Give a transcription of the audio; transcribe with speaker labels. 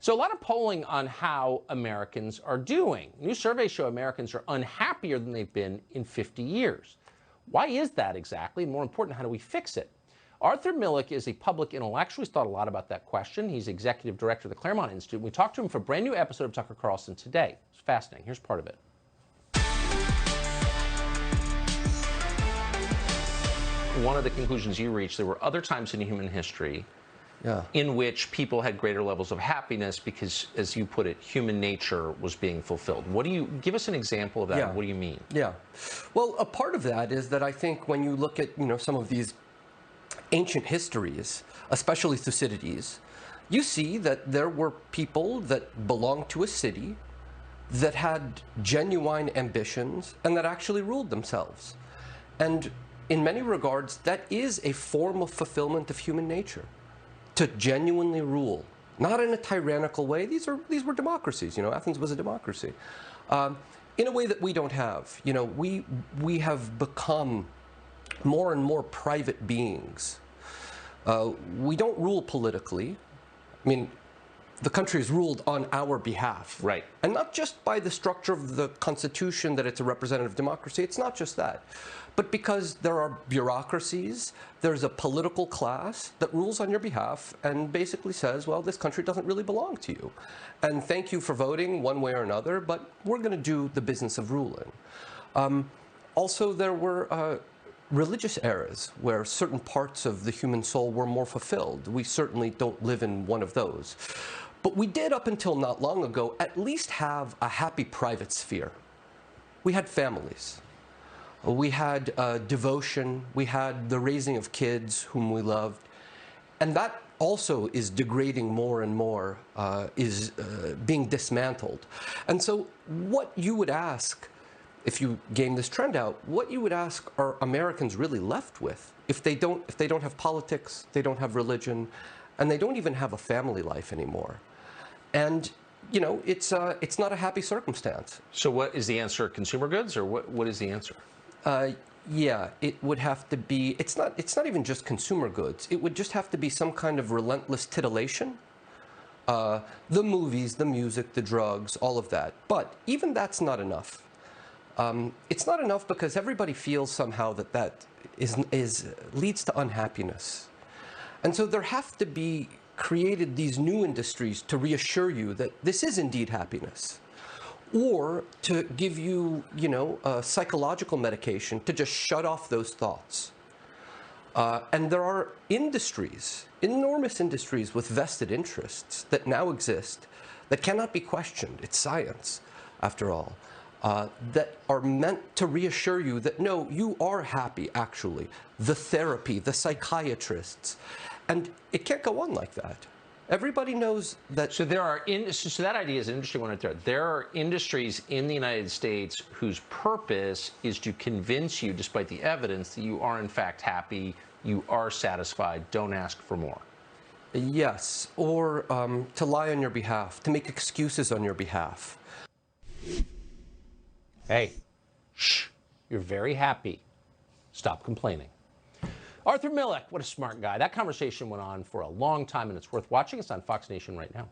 Speaker 1: So a lot of polling on how Americans are doing. New surveys show Americans are unhappier than they've been in 50 years. Why is that exactly? And more important, how do we fix it? Arthur Milik is a public intellectual. He's thought a lot about that question. He's executive director of the Claremont Institute. We talked to him for a brand new episode of Tucker Carlson today. It's fascinating. Here's part of it. One of the conclusions you reached, there were other times in human history in which people had greater levels of happiness because, as you put it, human nature was being fulfilled. What do you give us an example of that?
Speaker 2: Yeah.
Speaker 1: What do you mean?
Speaker 2: Yeah. Well, a part of that is that I think when you look at, some of these ancient histories, especially Thucydides, you see that there were people that belonged to a city that had genuine ambitions and that actually ruled themselves. And in many regards, that is a form of fulfillment of human nature. To genuinely rule, not in a tyrannical way. These were democracies. Athens was a democracy, in a way that we don't have. We have become more and more private beings. We don't rule politically. I mean, the country is ruled on our behalf.
Speaker 1: Right.
Speaker 2: And not just by the structure of the Constitution that it's a representative democracy. It's not just that. But because there are bureaucracies, there's a political class that rules on your behalf and basically says, well, this country doesn't really belong to you. And thank you for voting one way or another, but we're going to do the business of ruling. Also, there were religious eras where certain parts of the human soul were more fulfilled. We certainly don't live in one of those. But we did, up until not long ago, at least have a happy private sphere. We had families. We had devotion. We had the raising of kids whom we loved. And that also is degrading more and more, is being dismantled. And so what you would ask, if you game this trend out, what you would ask are Americans really left with if they don't have politics, they don't have religion, and they don't even have a family life anymore. And it's not a happy circumstance.
Speaker 1: So what is the answer? Consumer goods, or what is the answer?
Speaker 2: Yeah, it would have to be. It's not even just consumer goods. It would just have to be some kind of relentless titillation. The movies, the music, the drugs, all of that. But even that's not enough. It's not enough because everybody feels somehow that leads to unhappiness. And so there have to be created these new industries to reassure you that this is indeed happiness, or to give you, a psychological medication to just shut off those thoughts. And there are industries, enormous industries with vested interests that now exist that cannot be questioned. It's science, after all. That are meant to reassure you that, no, you are happy, actually. The therapy, the psychiatrists. And it can't go on like that. Everybody knows that. So
Speaker 1: so that idea is an interesting one right there. There are industries in the United States whose purpose is to convince you, despite the evidence, that you are in fact happy, you are satisfied, don't ask for more.
Speaker 2: Yes, or to lie on your behalf, to make excuses on your behalf.
Speaker 1: Hey, shh, you're very happy. Stop complaining. Arthur Milik, what a smart guy. That conversation went on for a long time, and it's worth watching. It's on Fox Nation right now.